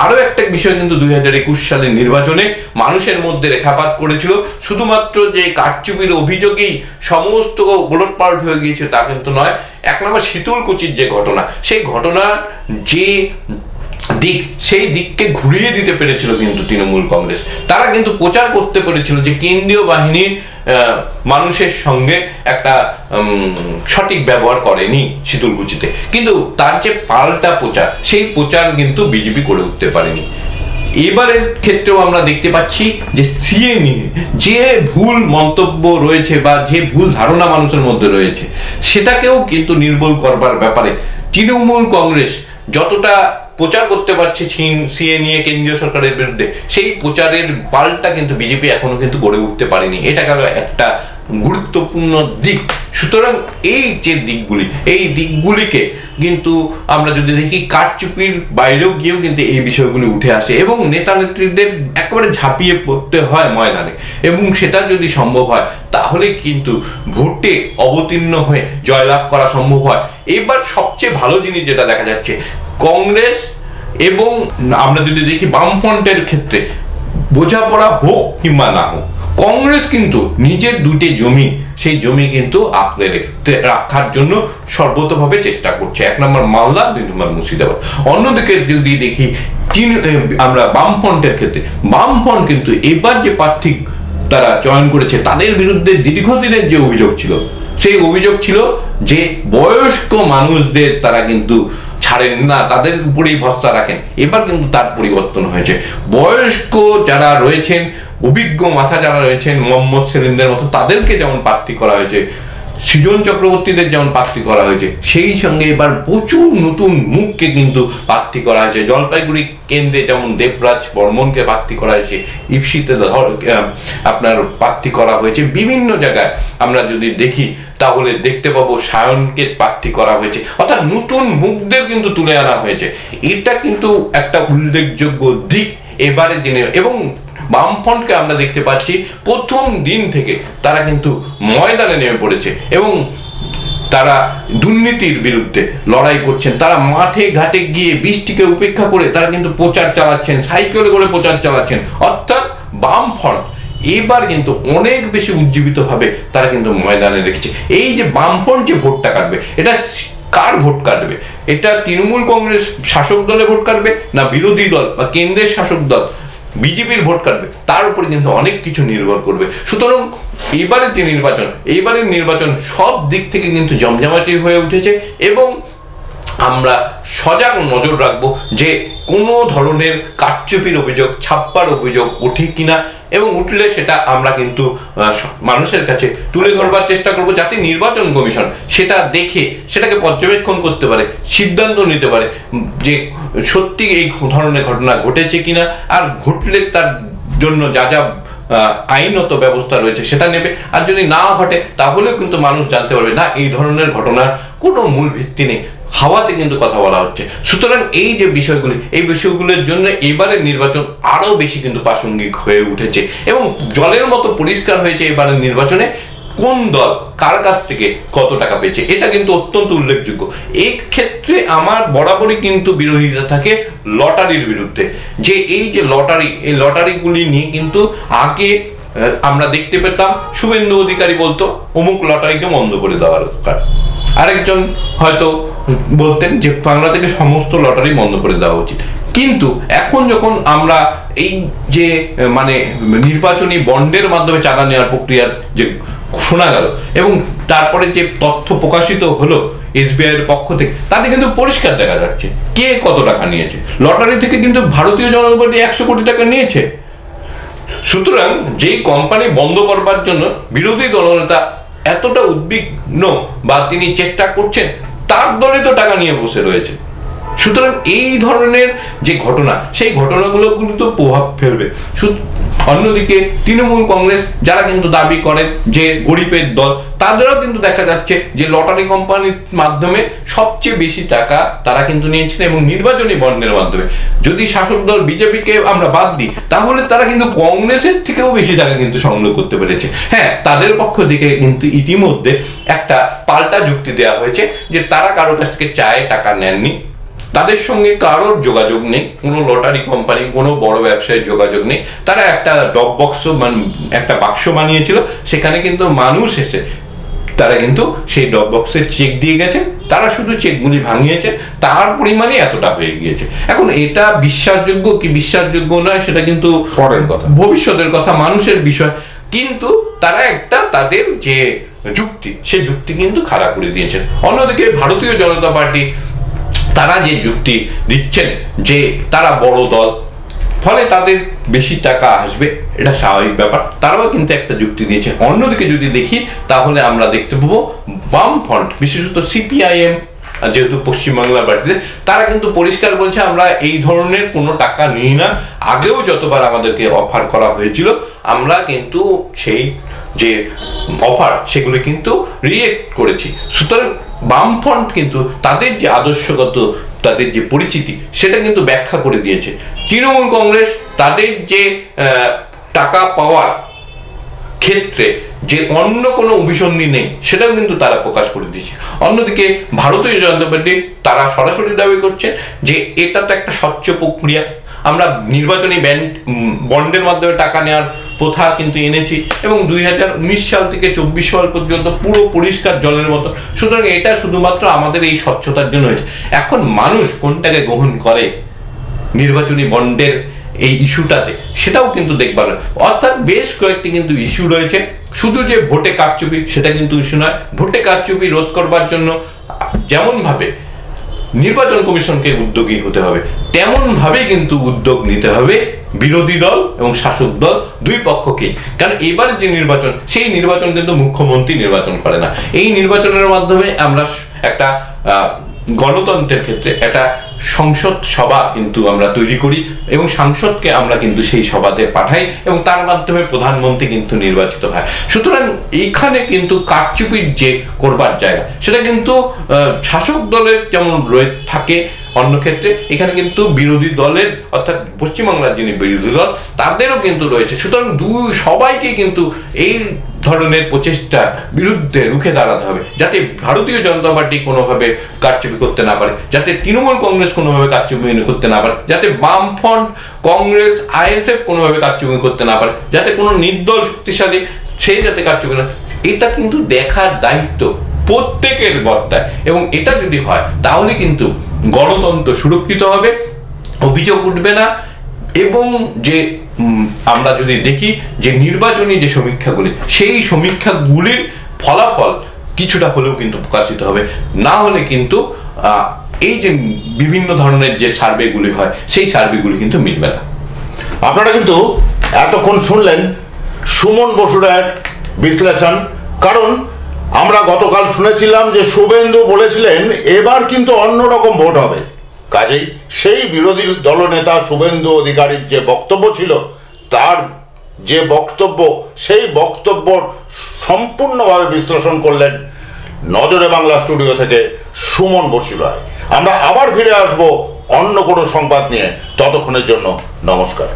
আরও একটা বিষয় কিন্তু 2021 সালের নির্বাচনে মানুষের মধ্যে রেখাপাত করেছিল। শুধুমাত্র যে কারচুপির অভিযোগেই সমস্ত ওলটপালট হয়ে গিয়েছে তা কিন্তু নয়। এক নম্বর শীতলকুচির যে ঘটনা, সেই ঘটনার যে দিক, সেই দিককে ঘুরিয়ে দিতে পেরেছিল কিন্তু তৃণমূল কংগ্রেস। তারা কিন্তু প্রচার করতে পেরেছিল যে কেন্দ্রীয় বাহিনীর মানুষের সঙ্গে একটা সঠিক ব্যবহার করেনি শীতলকুচিতে, কিন্তু তার যে পাল্টা প্রচার, সেই প্রচার কিন্তু বিজেপি করে উঠতে পারেনি। এবারের ক্ষেত্রেও আমরা দেখতে পাচ্ছি যে সিএ নিয়ে যে ভুল মন্তব্য রয়েছে বা যে ভুল ধারণা মানুষের মধ্যে রয়েছে, সেটাকেও কিন্তু নির্মূল করবার ব্যাপারে তৃণমূল কংগ্রেস যতটা প্রচার করতে পারছে সিএ নিয়ে কেন্দ্রীয় সরকারের বিরুদ্ধে, সেই প্রচারের পাল্টা কিন্তু বিজেপি এখনো কিন্তু গড়ে উঠতে পারেনি। এটা গেল একটা গুরুত্বপূর্ণ দিক। সুতরাং এই যে দিকগুলি, এই দিকগুলিকে কিন্তু আমরা যদি দেখি কারচুপির বাইরেও গিয়েও কিন্তু এই বিষয়গুলি উঠে আসে এবং নেতা নেত্রীদের একেবারে ঝাঁপিয়ে পড়তে হয় ময়দানে, এবং সেটা যদি সম্ভব হয় তাহলে কিন্তু ভোটে অবতীর্ণ হয়ে জয়লাভ করা সম্ভব হয়। এবার সবচেয়ে ভালো জিনিস যেটা দেখা যাচ্ছে, কংগ্রেস এবং আমরা যদি দেখি বামফ্রন্টের ক্ষেত্রে বোঝাপড়া হোক কিংবা না হোক, কংগ্রেস কিন্তু নিজের দুটি জমি, সেই জমি কিন্তু আঁকড়ে রাখার জন্য সর্বতভাবে চেষ্টা করছে। এক নম্বর মালদা, 2 নম্বর মুর্শিদাবাদ। অন্যদিকে যদি দেখি আমরা বামফ্রন্টের ক্ষেত্রে, বামফ্রন্ট কিন্তু এবার যে প্রার্থী তারা চয়ন করেছে তাদের বিরুদ্ধে দীর্ঘদিনের যে অভিযোগ ছিল, সেই অভিযোগ ছিল যে বয়স্ক মানুষদের তারা কিন্তু ছাড়েন না, তাদের উপরেই ভরসা রাখেন। এবার কিন্তু তার পরিবর্তন হয়েছে। বয়স্ক যারা রয়েছেন, অভিজ্ঞ মাথা যারা রয়েছেন, মোহাম্মদ সেলিমদের মতো, তাদেরকে যেমন প্রার্থী করা হয়েছে, সৃজন চক্রবর্তীদের যেমন প্রার্থী করা হয়েছে, সেই সঙ্গে এবার প্রচুর নতুন মুখকে কিন্তু প্রার্থী করা হয়েছে। জলপাইগুড়ি কেন্দ্রে যেমন দেবরাজ বর্মনকে প্রার্থী করা হয়েছে, ইপসিতে আপনার প্রার্থী করা হয়েছে। বিভিন্ন জায়গায় আমরা যদি দেখি তাহলে দেখতে পাবো সায়নকে প্রার্থী করা হয়েছে, অর্থাৎ নতুন মুখদের কিন্তু তুলে আনা হয়েছে। এটা কিন্তু একটা উল্লেখযোগ্য দিক এবারে জেনে। এবং বামফ্রন্টকে আমরা দেখতে পাচ্ছি প্রথম দিন থেকে তারা কিন্তু ময়দানে নেমে পড়েছে এবং তারা দুর্নীতির বিরুদ্ধে লড়াই করছেন। তারা মাঠে ঘাটে গিয়ে বৃষ্টিকে উপেক্ষা করে তারা কিন্তু প্রচার চালাচ্ছেন, সাইকেলে করে প্রচার চালাচ্ছেন। অর্থাৎ বামফ্রন্ট এবার কিন্তু অনেক বেশি উজ্জীবিত ভাবে তারা কিন্তু ময়দানে রেখেছে। এই যে বামফ্রন্ট যে ভোটটা কাটবে, এটা কার ভোট কাটবে? এটা তৃণমূল কংগ্রেস শাসক দলে ভোট কাটবে, না বিরোধী দল বা কেন্দ্রের শাসক দল বিজেপির ভোট কাটবে? তার উপরে কিন্তু অনেক কিছু নির্ভর করবে। সুতরাং এইবারের যে নির্বাচন, এইবারের নির্বাচন সব দিক থেকে কিন্তু জমজমাটি হয়ে উঠেছে এবং আমরা সজাগ নজর রাখবো যে কোনো ধরনের কারচুপির অভিযোগ, ছাপ্পার অভিযোগ ওঠে কিনা, এবং উঠলে সেটা আমরা কিন্তু মানুষের কাছে তুলে ধরবার চেষ্টা করব, যাতে নির্বাচন কমিশন সেটা দেখে সেটাকে পর্যবেক্ষণ করতে পারে, সিদ্ধান্ত নিতে পারে যে সত্যি এই ধরনের ঘটনা ঘটেছে কিনা, আর ঘটলে তার জন্য যা যা আইনত ব্যবস্থা রয়েছে সেটা নেবে। আর যদি না ঘটে তাহলেও কিন্তু মানুষ জানতে পারবে না এই ধরনের ঘটনার কোনো মূল ভিত্তি নেই, হাওয়াতে কিন্তু কথা বলা হচ্ছে। সুতরাং এই যে বিষয়গুলি, এই বিষয়গুলোর জন্য এবারের নির্বাচন আরো বেশি কিন্তু প্রাসঙ্গিক হয়ে উঠেছে এবং জলের মতো পরিষ্কার হয়েছে এবারের নির্বাচনে কোন দল কার কাছ থেকে কত টাকা পেয়েছে। এটা কিন্তু অত্যন্ত উল্লেখযোগ্য। এই ক্ষেত্রে আমার বরাবরই কিন্তু বিরোধিতা থাকে লটারির বিরুদ্ধে, যে এই যে লটারি, এই লটারিগুলি নিয়ে কিন্তু আগে আমরা দেখতে পেতাম শুভেন্দু অধিকারী বলতো অমুক লটারিকে বন্ধ করে দেওয়া দরকার, আরেকজন হয়তো বলতেন যে বাংলা থেকে সমস্ত লটারি বন্ধ করে দেওয়া উচিত। কিন্তু এখন যখন আমরা এই যে মানে নির্বাচনী বন্ডের মাধ্যমে চাঁদা নেওয়ার প্রক্রিয়ার যে শোনা গেল এবং তারপরে যে তথ্য প্রকাশিত হলো এসবিআই এর পক্ষ থেকে, তাতে কিন্তু পরিষ্কার দেখা যাচ্ছে কে কত টাকা নিয়েছে। লটারি থেকে কিন্তু ভারতীয় জনতা পার্টি 100 কোটি টাকা নিয়েছে। সুতরাং যেই কোম্পানি বন্ধ করবার জন্য বিরোধী দলনেতা এতটা উদ্বিগ্ন বা তিনি চেষ্টা করছেন, তার দলে তো টাকা নিয়ে বসে রয়েছে। সুতরাং এই ধরনের যে ঘটনা, সেই ঘটনাগুলো কিন্তু প্রভাব ফেলবে। অন্যদিকে তৃণমূল কংগ্রেস যারা কিন্তু দাবি করেন যে গরিবের দল, তাদেরও কিন্তু দেখা যাচ্ছে যে লটারি কোম্পানির মাধ্যমে সবচেয়ে বেশি টাকা তারা কিন্তু নিয়েছেন এবং নির্বাচনী বন্ডের মাধ্যমে। যদি শাসক দল বিজেপিকে আমরা বাদ দিই তাহলে তারা কিন্তু কংগ্রেসের থেকেও বেশি টাকা কিন্তু সংগ্রহ করতে পেরেছে। হ্যাঁ, তাদের পক্ষ থেকে কিন্তু ইতিমধ্যে একটা পাল্টা যুক্তি দেওয়া হয়েছে যে তারা কারো কাছ থেকে চায় টাকা নেননি, তাদের সঙ্গে কারোর যোগাযোগ নেই, কোনো লটারি কোম্পানি, কোনো বড় ব্যবসায়ের যোগাযোগ নেই। তারা একটা ড্রপ বক্স একটা বাক্স বানিয়েছিল, সেখানে কিন্তু মানুষ এসে তারা কিন্তু সেই ড্রপ বক্সের চেক দিয়ে গেছে, তারা শুধু চেকগুলি ভাঙিয়েছে, তার পরিমাণে এতটা হয়ে গিয়েছে। এখন এটা বিশ্বাসযোগ্য কি বিশ্বাসযোগ্য নয় সেটা কিন্তু পরের কথা, ভবিষ্যতের কথা, মানুষের বিষয়। কিন্তু তারা একটা তাদের যে যুক্তি, সেই যুক্তি কিন্তু খাড়া করে দিয়েছেন। অন্যদিকে ভারতীয় জনতা পার্টি তারা যে যুক্তি দিচ্ছেন যে তারা বড় দল, ফলে তাদের বেশি টাকা আসবে, এটা স্বাভাবিক ব্যাপার, তারাও কিন্তু একটা যুক্তি দিয়েছে। অন্যদিকে যদি দেখি তাহলে আমরা দেখতে পাবো বামফ্রন্ট, বিশেষত সিপিআইএম, যেহেতু পশ্চিমবাংলার পার্টিতে, তারা কিন্তু পরিষ্কার বলছে আমরা এই ধরনের কোনো টাকা নিই না, আগেও যতবার আমাদেরকে অফার করা হয়েছিল আমরা কিন্তু সেই যে অফার সেগুলো কিন্তু রিজেক্ট করেছি। সুতরাং বামফ্রন্ট কিন্তু তাদের যে আদর্শগত, তাদের যে পরিচিতি, সেটা কিন্তু ব্যাখ্যা করে দিয়েছে। তৃণমূল কংগ্রেস তাদের যে টাকা পাওয়ার ক্ষেত্রে যে অন্য কোনো অভিসন্ধি নেই, সেটাও কিন্তু তারা প্রকাশ করে দিয়েছে। অন্যদিকে ভারতীয় জনতা পার্টি তারা সরাসরি দাবি করছেন যে এটা তো একটা স্বচ্ছ প্রক্রিয়া, আমরা নির্বাচনী বন্ডের মাধ্যমে টাকা নেওয়ার প্রথা কিন্তু এনেছি, এবং 2019 সাল থেকে 24 সাল পর্যন্ত পুরো পরিষ্কার জলের মতো। সুতরাং এটা শুধুমাত্র আমাদের এই স্বচ্ছতার জন্য হয়েছে। এখন মানুষ কোনটাকে গ্রহণ করে নির্বাচনী বন্ডের এই ইস্যুটাতে, সেটাও কিন্তু দেখবার, অর্থাৎ বেশ কয়েকটি কিন্তু ইস্যু রয়েছে। শুধু যে ভোটে কারচুপি সেটা কিন্তু ইস্যু নয়, ভোটে কারচুপি রোধ করবার জন্য যেমন ভাবে নির্বাচন কমিশনকে উদ্যোগী হতে হবে, তেমন ভাবে কিন্তু উদ্যোগ নিতে হবে বিরোধী দল এবং শাসক দল দুই পক্ষকেই। কারণ এবার যে নির্বাচন, সেই নির্বাচন কিন্তু মুখ্যমন্ত্রী নির্বাচন করে না। এই নির্বাচনের মাধ্যমে আমরা একটা গণতন্ত্রের ক্ষেত্রে একটা সংসদ সভা কিন্তু আমরা তৈরি করি, এবং সাংসদকে আমরা কিন্তু সেই সভাতে পাঠাই, এবং তার মাধ্যমে প্রধানমন্ত্রী কিন্তু নির্বাচিত হয়। সুতরাং এইখানে কিন্তু কারচুপির যে করবার জায়গা, সেটা কিন্তু শাসক দলের যেমন রয়ে থাকে, অন্য ক্ষেত্রে এখানে কিন্তু বিরোধী দলের, অর্থাৎ পশ্চিমবাংলার যিনি বিরোধী দল, তাদেরও কিন্তু রয়েছে। সুতরাং সবাইকে কিন্তু এই ধরনের প্রচেষ্টার বিরুদ্ধে রুখে দাঁড়াতে হবে, যাতে ভারতীয় জনতা পার্টি কোনোভাবে কারচুপি করতে না পারে, যাতে তৃণমূল কংগ্রেস কোনোভাবে কারচুপি করতে না পারে, যাতে বামফ্রন্ট, কংগ্রেস, আইএসএফ কোনোভাবে কারচুপি করতে না পারে, যাতে কোনো নির্দল শক্তিশালী সে যাতে কারচুপি না, এটা কিন্তু দেখার দায়িত্ব প্রত্যেকের বর্তায়। এবং এটা যদি হয় তাহলে কিন্তু গণতন্ত্র সুরক্ষিত হবে, অভিযোগ উঠবে না। এবং যে আমরা যদি দেখি যে নির্বাচনী যে সমীক্ষাগুলি, সেই সমীক্ষাগুলির ফলাফল কিছুটা হলেও কিন্তু প্রকাশিত হবে, না হলে কিন্তু এই যে বিভিন্ন ধরনের যে সার্ভেগুলি হয়, সেই সার্ভেগুলি কিন্তু মিলবে না। আপনারা কিন্তু এতক্ষণ শুনলেন সুমন বসু রায়ের বিশ্লেষণ। কারণ আমরা গতকাল শুনেছিলাম যে শুভেন্দু বলেছিলেন এবার কিন্তু অন্যরকম ভোট হবে, কাজেই সেই বিরোধী দলনেতা শুভেন্দু অধিকারীর যে বক্তব্য ছিল, তার যে বক্তব্য, সেই বক্তব্য সম্পূর্ণভাবে বিশ্লেষণ করলেন নজরে বাংলা স্টুডিও থেকে সুমন বসু রায়। আমরা আবার ফিরে আসবো অন্য কোনো সংবাদ নিয়ে, ততক্ষণের জন্য নমস্কার।